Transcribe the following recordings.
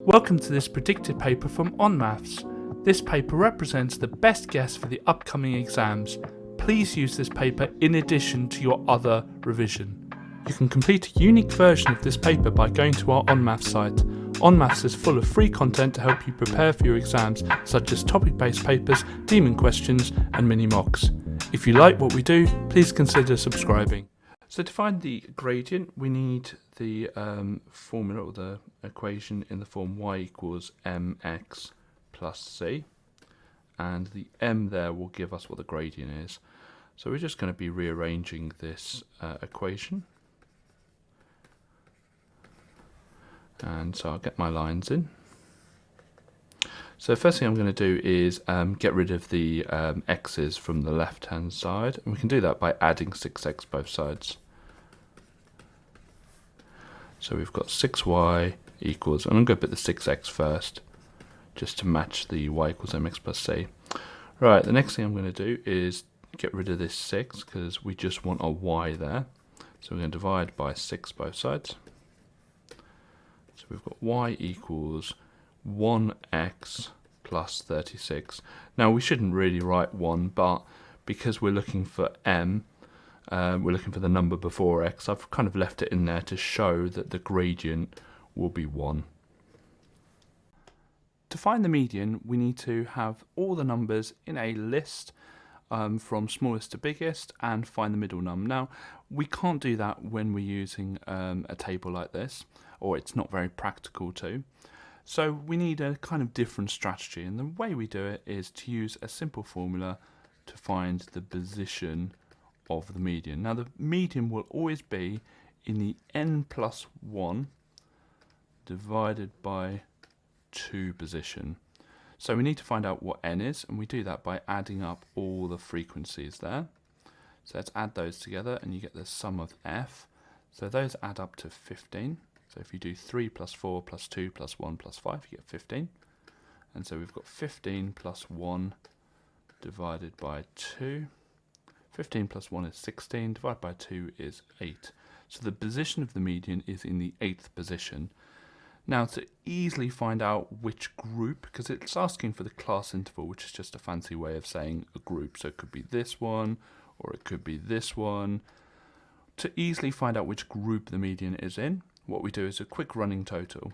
Welcome to this predicted paper from onmaths. This paper represents the best guess for the upcoming exams. Please use this paper in addition to your other revision. You can complete a unique version of this paper by going to our onmaths site. Onmaths is full of free content to help you prepare for your exams, such as topic-based papers, demon questions and mini mocks. If you like what we do, please consider subscribing. So to find the gradient, we need the formula or the equation in the form y equals mx plus c, and the m there will give us what the gradient is. So we're just going to be rearranging this equation, and so I'll get my lines in. So the first thing I'm going to do is get rid of the x's from the left hand side, and we can do that by adding 6x both sides. So we've got 6y equals, and I'm going to put the 6x first, just to match the y equals mx plus c. Right, the next thing I'm going to do is get rid of this 6, because we just want a y there. So we're going to divide by 6 both sides. So we've got y equals 1x plus 36. Now we shouldn't really write 1, but because we're looking for m, we're looking for the number before x, I've kind of left it in there to show that the gradient will be 1. To find the median, we need to have all the numbers in a list from smallest to biggest and find the middle num. Now, we can't do that when we're using a table like this, or it's not very practical to. So we need a kind of different strategy, and the way we do it is to use a simple formula to find the position of the median. Now the median will always be in the n plus 1 divided by 2 position. So we need to find out what n is, and we do that by adding up all the frequencies there. So let's add those together and you get the sum of f. So those add up to 15. So if you do 3 plus 4 plus 2 plus 1 plus 5, you get 15. And so we've got 15 plus 1 divided by 2. 15 plus 1 is 16, divided by 2 is 8. So the position of the median is in the 8th position. Now to easily find out which group, because it's asking for the class interval, which is just a fancy way of saying a group. So it could be this one, or it could be this one. To easily find out which group the median is in, what we do is a quick running total.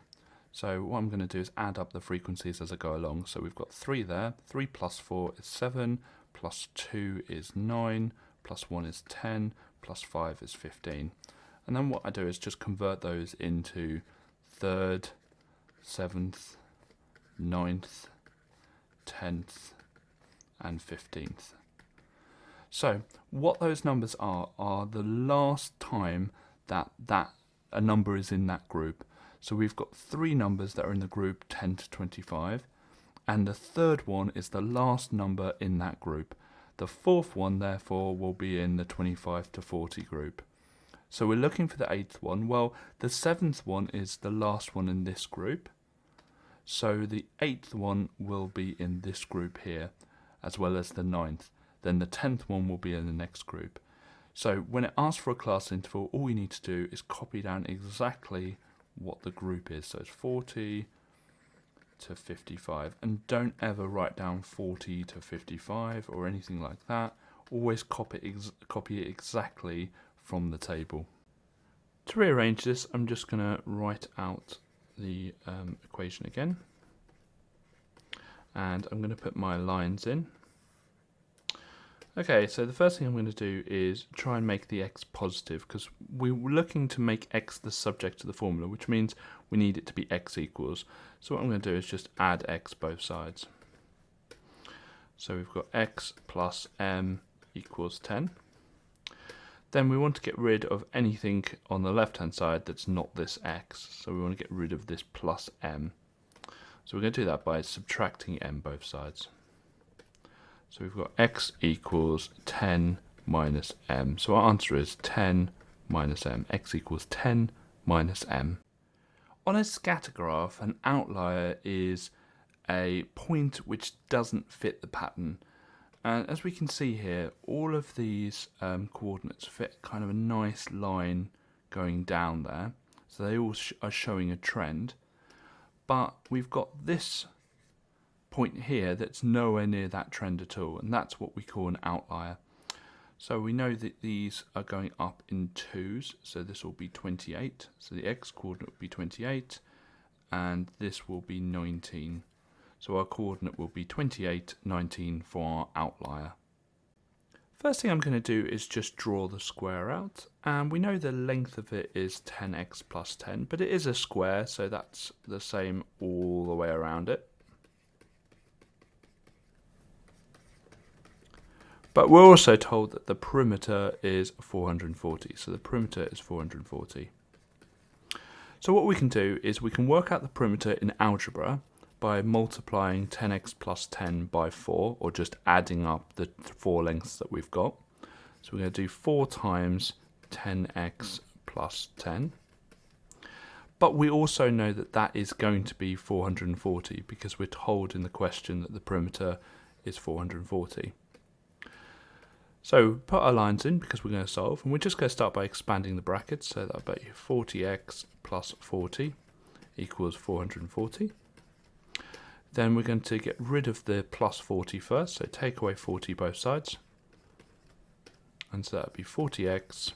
So what I'm going to do is add up the frequencies as I go along. So we've got 3 there, 3 plus 4 is 7, plus 2 is 9, plus 1 is 10, plus 5 is 15. And then what I do is just convert those into 3rd, 7th, 9th, 10th, and 15th. So what those numbers are the last time that a number is in that group. So we've got 3 numbers that are in the group 10 to 25. And the third one is the last number in that group. The fourth one, therefore, will be in the 25 to 40 group. So we're looking for the 8th one. Well, the 7th one is the last one in this group. So the 8th one will be in this group here, as well as the 9th. Then the 10th one will be in the next group. So when it asks for a class interval, all we need to do is copy down exactly what the group is. So it's 40 to 55, and don't ever write down 40 to 55 or anything like that. Always copy it exactly from the table. To rearrange this, I'm just going to write out the equation again, and I'm going to put my lines in. Okay, so the first thing I'm going to do is try and make the x positive, because we're looking to make x the subject of the formula, which means we need it to be x equals. So what I'm going to do is just add x both sides. So we've got x plus m equals 10. Then we want to get rid of anything on the left hand side that's not this x. So we want to get rid of this plus m. So we're going to do that by subtracting m both sides. So we've got x equals 10 minus m. So our answer is 10 minus m. X equals 10 minus m. On a scatter graph, an outlier is a point which doesn't fit the pattern. And as we can see here, all of these coordinates fit kind of a nice line going down there. So they all are showing a trend. but we've got this point here that's nowhere near that trend at all, and that's what we call an outlier. So we know that these are going up in 2s, so this will be 28, so the x-coordinate will be 28, and this will be 19. So our coordinate will be 28, 19 for our outlier. First thing I'm going to do is just draw the square out, and we know the length of it is 10x plus 10, but it is a square, so that's the same all the way around it. But we're also told that the perimeter is 440, so the perimeter is 440. So what we can do is we can work out the perimeter in algebra by multiplying 10x plus 10 by 4, or just adding up the 4 lengths that we've got. So we're going to do 4 times 10x plus 10. But we also know that that is going to be 440 because we're told in the question that the perimeter is 440. So put our lines in because we're going to solve, and we're just going to start by expanding the brackets, so that'll be 40x plus 40 equals 440. Then we're going to get rid of the plus 40 first, so take away 40 both sides. And so that would be 40x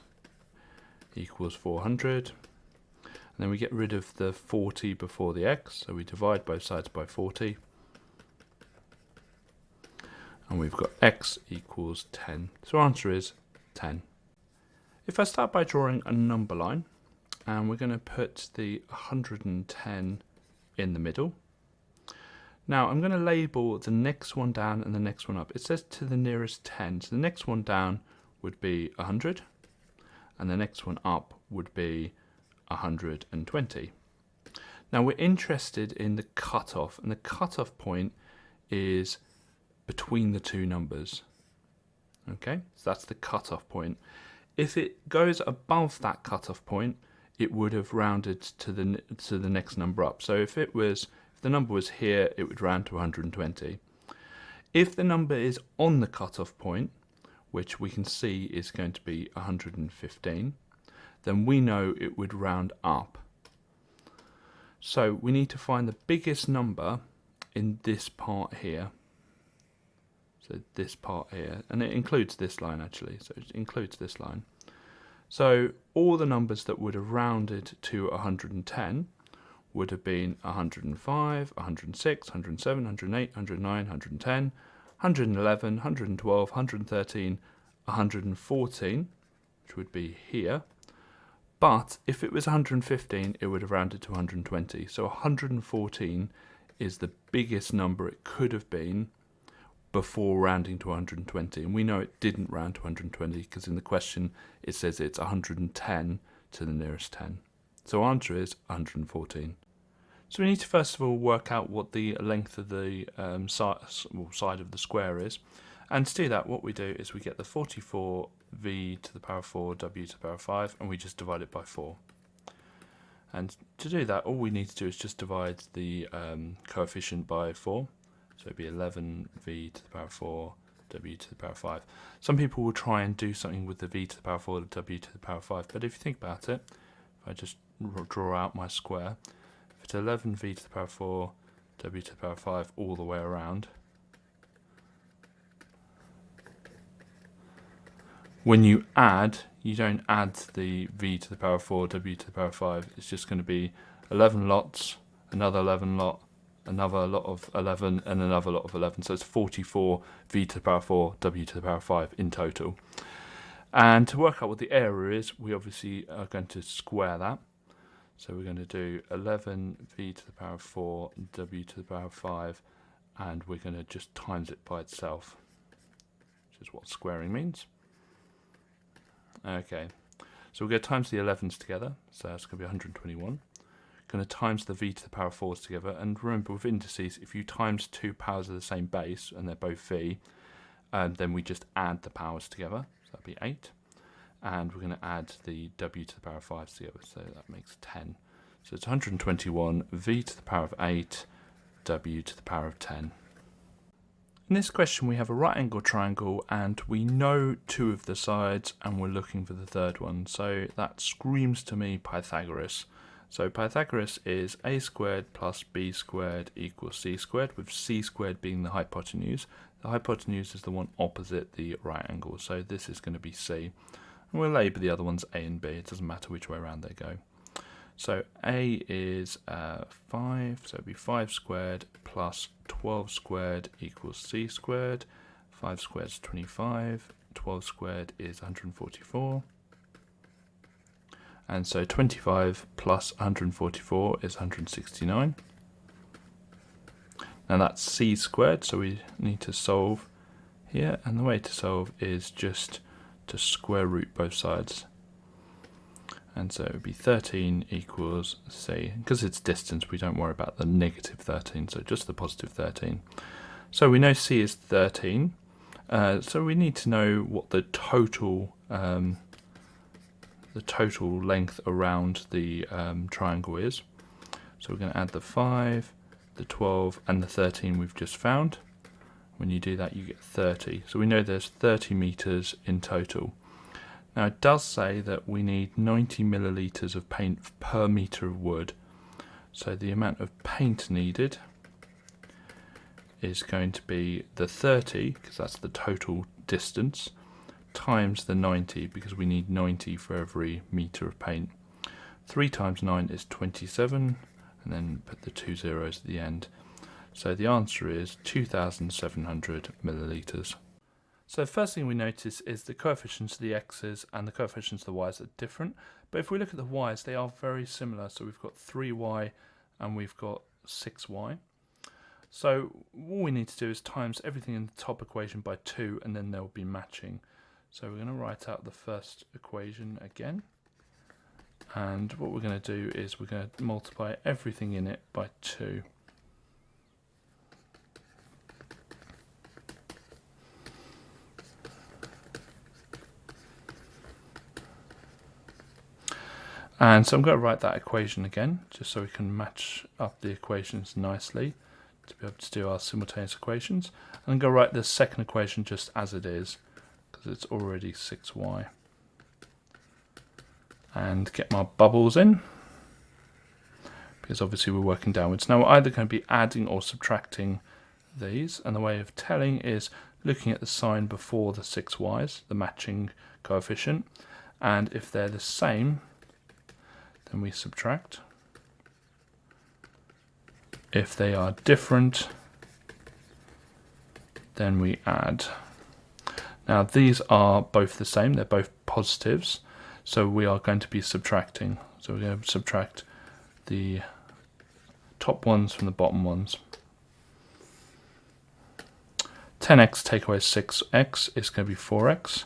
equals 400. And then we get rid of the 40 before the x, so we divide both sides by 40. And we've got x equals 10. So our answer is 10. If I start by drawing a number line, and we're going to put the 110 in the middle. Now I'm going to label the next one down and the next one up. It says to the nearest 10, so the next one down would be 100, and the next one up would be 120. Now we're interested in the cutoff, and the cutoff point is between the two numbers. Okay, so that's the cutoff point. If it goes above that cutoff point, it would have rounded to the next number up. So if the number was here, it would round to 120. If the number is on the cutoff point, which we can see is going to be 115, then we know it would round up. So we need to find the biggest number in this part here. So this part here, and it includes this line actually, so it includes this line. So all the numbers that would have rounded to 110 would have been 105, 106, 107, 108, 109, 110, 111, 112, 113, 114, which would be here. But if it was 115, it would have rounded to 120. So 114 is the biggest number it could have been before rounding to 120. And we know it didn't round to 120 because in the question it says it's 110 to the nearest 10. So our answer is 114. So we need to first of all work out what the length of the side of the square is. And to do that, what we do is we get the 44v to the power 4 w to the power 5, and we just divide it by 4. And to do that, all we need to do is just divide the coefficient by 4. So it'd be 11v to the power 4 w to the power 5. Some people will try and do something with the v to the power 4 w to the power 5, but if you think about it, if I just draw out my square, if it's 11v to the power 4 w to the power 5 all the way around, when you add, you don't add the v to the power 4 w to the power 5, it's just going to be 11 lots, another 11 lot, another lot of 11, and another lot of 11. So it's 44 v to the power 4 w to the power 5 in total. And to work out what the area is, we obviously are going to square that. So we're going to do 11 v to the power 4 w to the power 5, and we're going to just times it by itself, which is what squaring means. Okay, so we're going to times the 11s together, so that's going to be 121. Going to times the v to the power 4s together, and remember with indices, if you times two powers of the same base, and they're both v, then we just add the powers together, so that'd be 8. And we're going to add the w to the power 5s together, so that makes 10. So it's 121 v to the power of 8, w to the power of 10. In this question we have a right angle triangle and we know two of the sides and we're looking for the third one, so that screams to me Pythagoras. So Pythagoras is a squared plus b squared equals c squared, with c squared being the hypotenuse. The hypotenuse is the one opposite the right angle, so this is going to be c. And we'll label the other ones a and b, it doesn't matter which way around they go. So a is 5, so it'd be 5 squared plus 12 squared equals c squared. 5 squared is 25, 12 squared is 144. And so 25 plus 144 is 169. Now that's c squared, so we need to solve here, and the way to solve is just to square root both sides. And so it would be 13 equals c. Because it's distance, we don't worry about the negative 13, so just the positive 13. So we know c is 13, so we need to know what the total length around the triangle is. So we're going to add the 5, the 12 and the 13 we've just found. When you do that, you get 30. So we know there's 30 meters in total. Now it does say that we need 90 milliliters of paint per meter of wood. So the amount of paint needed is going to be the 30, because that's the total distance, times the 90, because we need 90 for every meter of paint. 3 times 9 is 27, and then put the 2 zeros at the end. So the answer is 2,700 milliliters. So the first thing we notice is the coefficients of the x's and the coefficients of the y's are different. But if we look at the y's, they are very similar. So we've got 3y and we've got 6y. So all we need to do is times everything in the top equation by 2, and then they'll be matching. So we're going to write out the first equation again. And what we're going to do is we're going to multiply everything in it by 2. And so I'm going to write that equation again, just so we can match up the equations nicely to be able to do our simultaneous equations. And I'm going to write the second equation just as it is, because it's already 6y. And get my bubbles in, because obviously we're working downwards. Now we're either going to be adding or subtracting these, and the way of telling is looking at the sign before the 6y's, the matching coefficient, and if they're the same, then we subtract. If they are different, then we add. Now these are both the same, they're both positives, so we are going to be subtracting. So we're going to subtract the top ones from the bottom ones. 10x take away 6x is going to be 4x.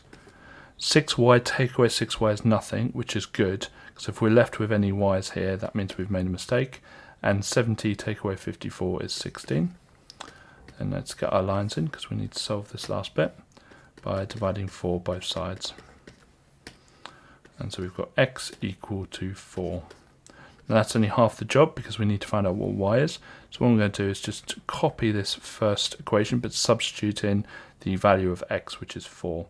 6y take away 6y is nothing, which is good, because if we're left with any y's here, that means we've made a mistake. And 70 take away 54 is 16. And let's get our lines in, because we need to solve this last bit by dividing 4 both sides. And so we've got x equal to 4. Now that's only half the job, because we need to find out what y is. So what I'm going to do is just copy this first equation, but substitute in the value of x, which is 4.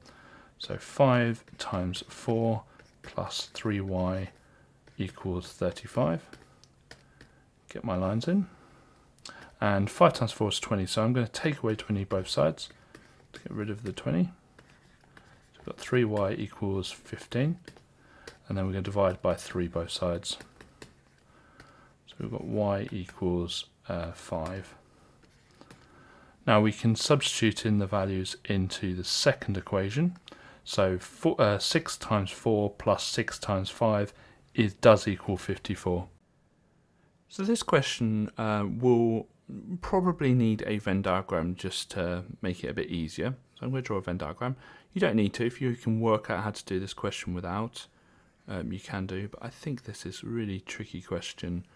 So 5 times 4 plus 3y equals 35. Get my lines in. And 5 times 4 is 20, so I'm going to take away 20 both sides to get rid of the 20. So we've got 3y equals 15, and then we're going to divide by 3 both sides. So we've got y equals 5. Now we can substitute in the values into the second equation. So 6 times 4 plus 6 times 5 does equal 54. So this question will probably need a Venn diagram just to make it a bit easier. So I'm going to draw a Venn diagram. You don't need to. If you can work out how to do this question without, you can do. But I think this is a really tricky question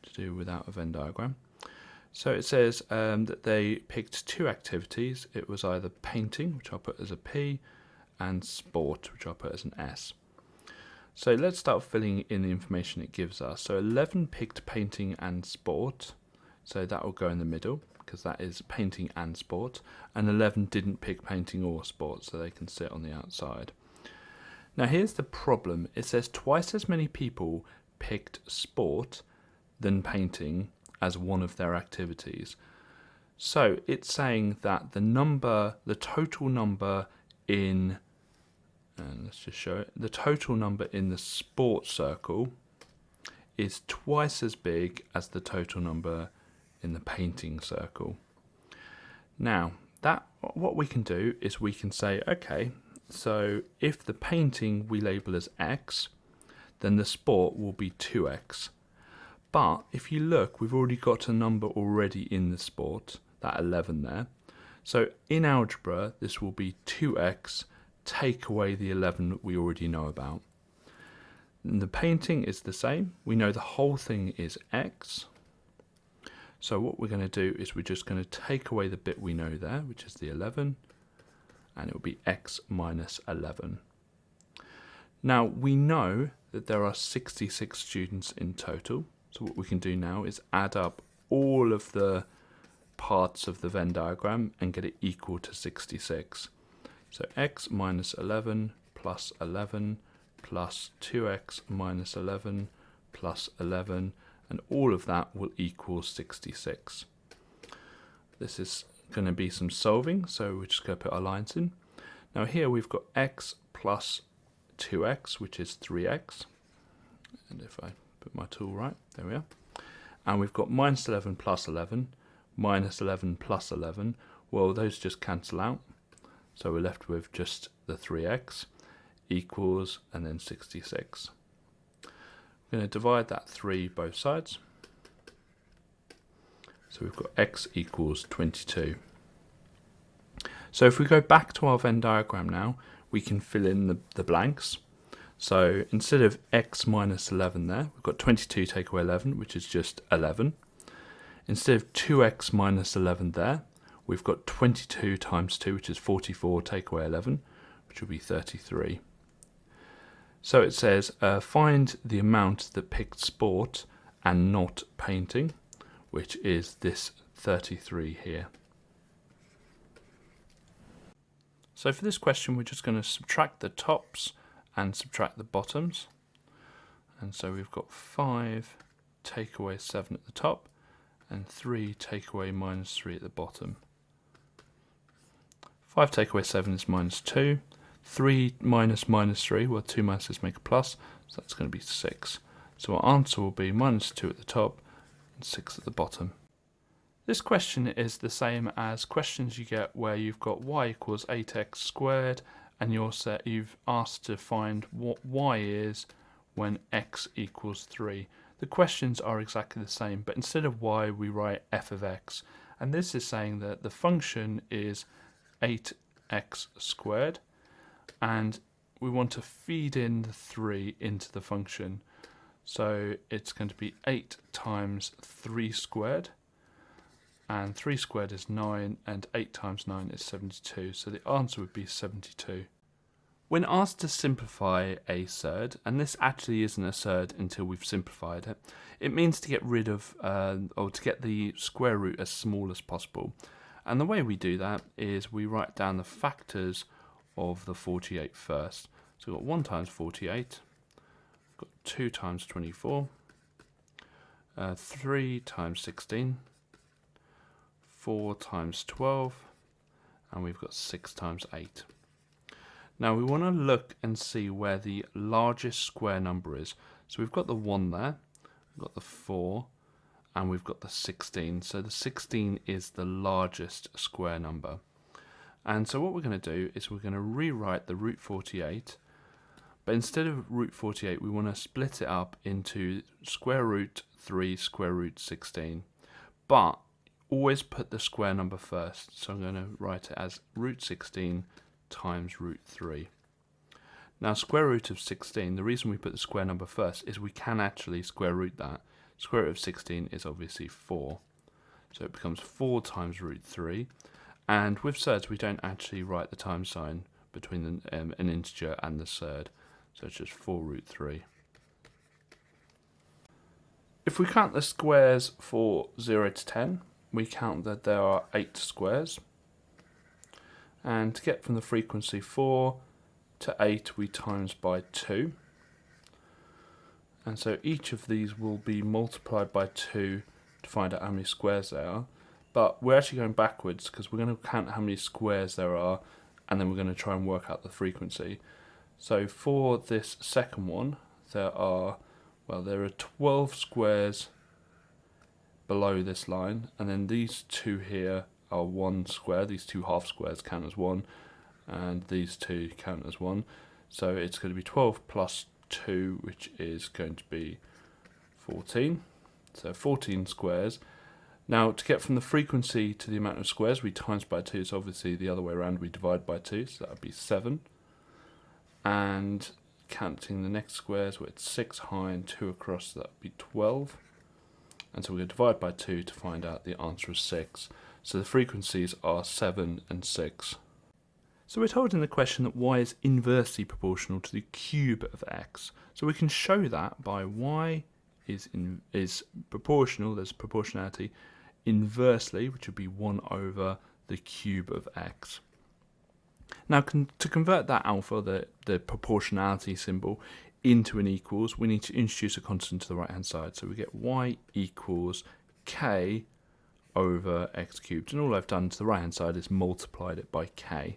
to do without a Venn diagram. So it says that they picked 2 activities. It was either painting, which I'll put as a P, and sport, which I'll put as an S. So let's start filling in the information it gives us. So 11 picked painting and sport, so that will go in the middle, because that is painting and sport, and 11 didn't pick painting or sport, so they can sit on the outside. Now here's the problem. It says twice as many people picked sport than painting as one of their activities. So it's saying that the total number in, and let's just show it, the total number in the sport circle is twice as big as the total number in the painting circle. Now, what we can do is we can say, okay, so if the painting we label as X, then the sport will be 2X. But if you look, we've already got a number already in the sport, that 11 there. So in algebra, this will be 2X, take away the 11 that we already know about. And the painting is the same. We know the whole thing is X. So what we're going to do is we're just going to take away the bit we know there, which is the 11, and it will be X minus 11. Now we know that there are 66 students in total. So what we can do now is add up all of the parts of the Venn diagram and get it equal to 66. So X minus 11 plus 11 plus 2X minus 11 plus 11, and all of that will equal 66. This is going to be some solving, so we're just going to put our lines in. Now here we've got X plus 2X, which is 3X. And if I put my tool right, there we are. And we've got minus 11 plus 11, minus 11 plus 11. Well, those just cancel out. So we're left with just the 3X equals, and then 66. We're going to divide that 3 both sides. So we've got X equals 22. So if we go back to our Venn diagram now, we can fill in the blanks. So instead of X minus 11 there, we've got 22 take away 11, which is just 11. Instead of 2X minus 11 there, we've got 22 times 2, which is 44, take away 11, which will be 33. So it says, find the amount that picked sport and not painting, which is this 33 here. So for this question, we're just going to subtract the tops and subtract the bottoms. And so we've got 5 take away 7 at the top and 3 take away minus 3 at the bottom. 5 take away 7 is minus 2. 3 minus minus 3, well, 2 minuses make a plus, so that's going to be 6. So our answer will be minus 2 at the top and 6 at the bottom. This question is the same as questions you get where you've got y equals 8x squared and you've asked to find what y is when x equals 3. The questions are exactly the same, but instead of y we write f of x, and this is saying that the function is 8x squared and we want to feed in the 3 into the function. So it's going to be 8 times 3 squared, and 3 squared is 9, and 8 times 9 is 72, so the answer would be 72. When asked to simplify a surd, and this actually isn't a surd until we've simplified it, it means to get rid of, or to get the square root as small as possible. And the way we do that is we write down the factors of the 48 first. So we've got 1 times 48, we've got 2 times 24, 3 times 16, 4 times 12, and we've got 6 times 8. Now we want to look and see where the largest square number is. So we've got the 1 there, we've got the 4, and we've got the 16. So the 16 is the largest square number. And so what we're going to do is we're going to rewrite the root 48, but instead of root 48 we want to split it up into square root 3 square root 16, but always put the square number first. So I'm going to write it as root 16 times root 3. Now square root of 16, the reason we put the square number first is we can actually square root that. Square root of 16 is obviously 4, so it becomes 4 times root 3. And with surds, we don't actually write the times sign between an integer and the surd, so it's just 4 root 3. If we count the squares for 0 to 10, we count that there are 8 squares. And to get from the frequency 4 to 8, we times by 2. And so each of these will be multiplied by 2 to find out how many squares there are. But we're actually going backwards because we're going to count how many squares there are, and then we're going to try and work out the frequency. So for this second one, there are 12 squares below this line, and then these two here are 1 square. These two half squares count as 1, and these two count as 1. So it's going to be 12 plus 2, which is going to be 14. So 14 squares. Now, to get from the frequency to the amount of squares, we times by 2. So obviously the other way around, we divide by 2. So that would be 7. And counting the next squares, where it's 6 high and 2 across, so that would be 12. And so we're going to divide by 2 to find out the answer is 6. So the frequencies are 7 and 6. So we're told in the question that y is inversely proportional to the cube of x. So we can show that by y is proportional, there's proportionality, inversely, which would be 1 over the cube of x. Now to convert that alpha, the proportionality symbol, into an equals, we need to introduce a constant to the right hand side. So we get y equals k over x cubed, and all I've done to the right hand side is multiplied it by k.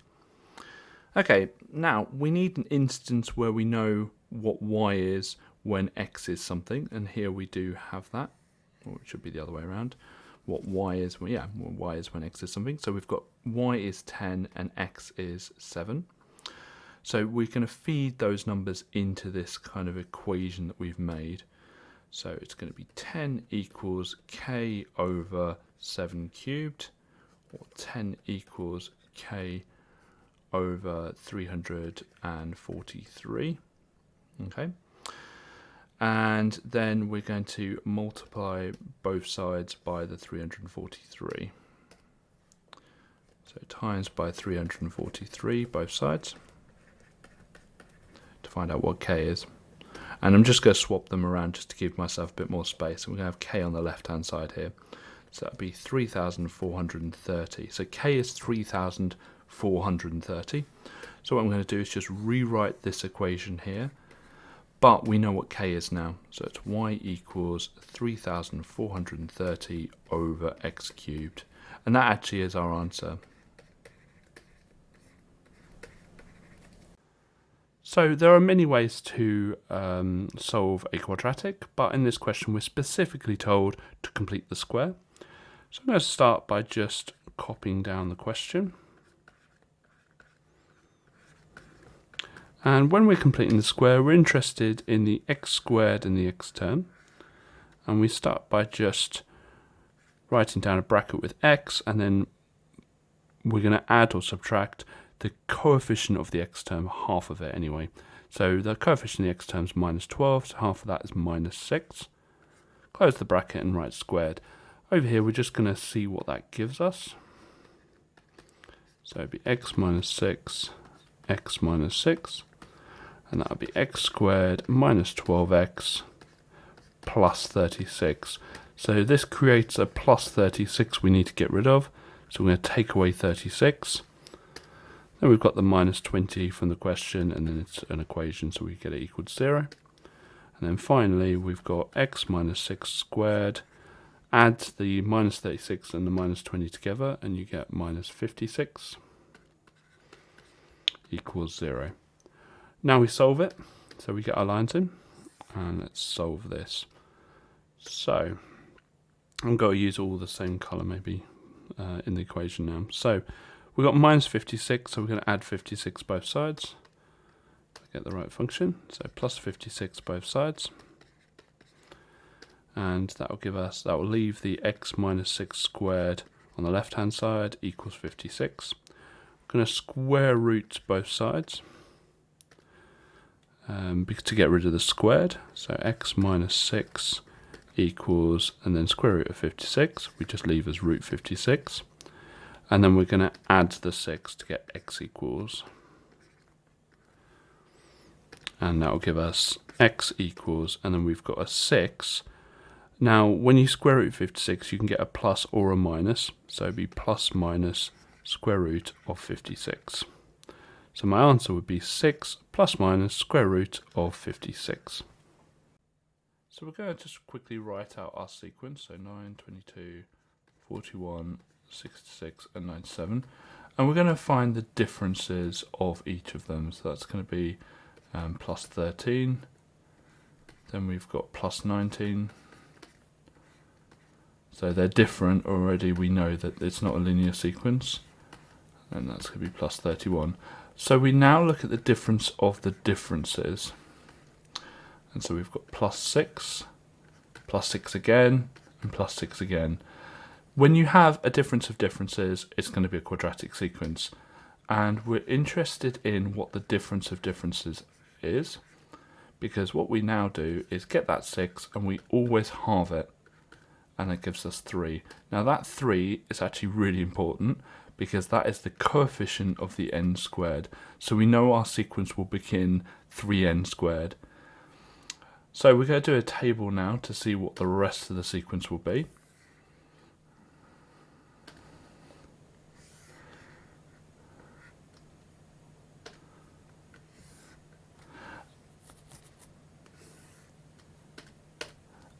Okay, now we need an instance where we know what y is when x is something, and here we do have that, or it should be the other way around. What y is, well, yeah, what y is when x is something. So we've got y is 10 and x is 7. So we're going to feed those numbers into this kind of equation that we've made. So it's going to be 10 equals k over 7 cubed, or 10 equals k over 343. Okay. And then we're going to multiply both sides by the 343. So times by 343 both sides to find out what k is. And I'm just going to swap them around just to give myself a bit more space. And we're going to have k on the left hand side here. So that would be 3,430. So k is 3,430. So what I'm going to do is just rewrite this equation here. But we know what k is now. So it's y equals 3,430 over x cubed. And that actually is our answer. So there are many ways to solve a quadratic, but in this question we're specifically told to complete the square. So I'm going to start by just copying down the question. And when we're completing the square, we're interested in the x squared and the x term. And we start by just writing down a bracket with x, and then we're going to add or subtract the coefficient of the x term, half of it anyway. So the coefficient of the x term is minus 12, so half of that is minus 6. Close the bracket and write squared. Over here we're just going to see what that gives us. So it'd be x minus 6, x minus 6. And that would be x squared minus 12x plus 36. So this creates a plus 36 we need to get rid of. So we're going to take away 36. Then we've got the minus 20 from the question, and then it's an equation, so we get it equal to 0. And then finally we've got x minus 6 squared. Add the minus 36 and the minus 20 together, and you get minus 56 equals 0. Now we solve it, so we get our lines in, and let's solve this. So I'm going to use all the same colour maybe in the equation now. So we've got minus 56, so we're going to add 56 both sides to get the right function. So plus 56 both sides, and that will give us, that will leave the x minus 6 squared on the left hand side equals 56. We're going to square root both sides. To get rid of the squared, so x minus 6 equals, and then square root of 56, we just leave as root 56, and then we're going to add the 6 to get x equals, and that will give us x equals, and then we've got a 6. Now when you square root 56 you can get a plus or a minus, so it'd be plus minus square root of 56. So my answer would be 6 plus minus square root of 56. So we're going to just quickly write out our sequence. So 9, 22, 41, 66 and 97. And we're going to find the differences of each of them. So that's going to be plus 13. Then we've got plus 19. So they're different already. We know that it's not a linear sequence. And that's going to be plus 31. So we now look at the difference of the differences. And so we've got plus 6 again, and plus 6 again. When you have a difference of differences, it's going to be a quadratic sequence. And we're interested in what the difference of differences is, because what we now do is get that 6 and we always halve it, and it gives us 3. Now that 3 is actually really important because that is the coefficient of the n squared. So we know our sequence will begin 3n squared. So we're going to do a table now to see what the rest of the sequence will be.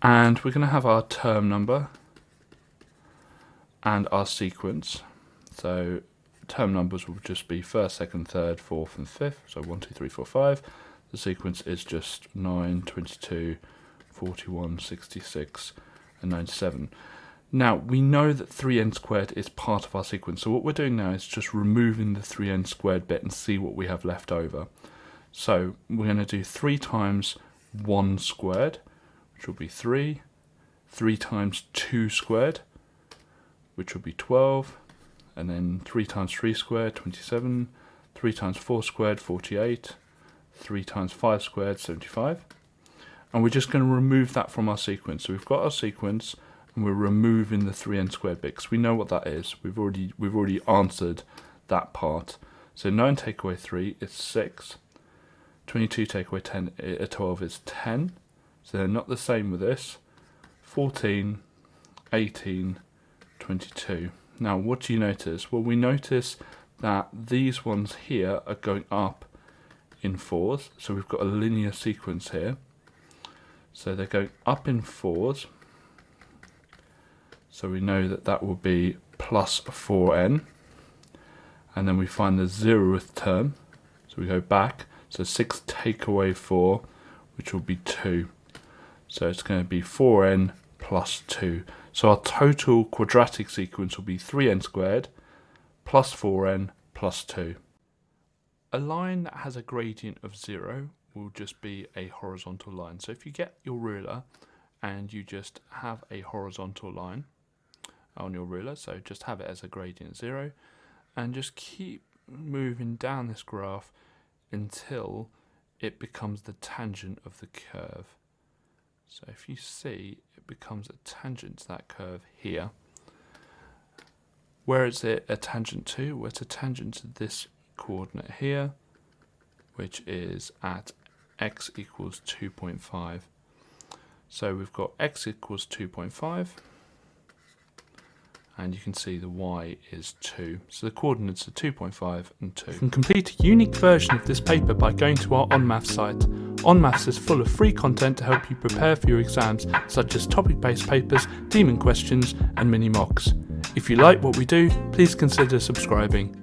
And we're going to have our term number and our sequence. So term numbers will just be first, second, third, fourth and fifth. So 1, 2, 3, 4, 5. The sequence is just 9, 22, 41, 66 and 97. Now we know that 3n squared is part of our sequence. So what we're doing now is just removing the 3n squared bit and see what we have left over. So we're going to do 3 times 1 squared, which will be 3. 3 times 2 squared, which will be 12. And then 3 times 3 squared, 27. 3 times 4 squared, 48. 3 times 5 squared, 75. And we're just going to remove that from our sequence. So we've got our sequence, and we're removing the 3n squared bit, because we know what that is. We've already answered that part. So 9 take away 3 is 6. 22 take away 12 is 10. So they're not the same with this. 14, 18, 22. Now, what do you notice? Well, we notice that these ones here are going up in 4s. So we've got a linear sequence here. So they're going up in 4s. So we know that that will be plus 4n. And then we find the 0th term. So we go back. So 6 take away 4, which will be 2. So it's going to be 4n plus 2. So our total quadratic sequence will be 3n squared plus 4n plus 2. A line that has a gradient of 0 will just be a horizontal line. So if you get your ruler and you just have a horizontal line on your ruler, so just have it as a gradient 0, and just keep moving down this graph until it becomes the tangent of the curve. So if you see, it becomes a tangent to that curve here. Where is it a tangent to? Well, it's a tangent to this coordinate here, which is at x equals 2.5. So we've got x equals 2.5, and you can see the y is 2. So the coordinates are 2.5 and 2. You can complete a unique version of this paper by going to our onmaths site. onmaths is full of free content to help you prepare for your exams, such as topic-based papers, demon questions and mini mocks. If you like what we do, please consider subscribing.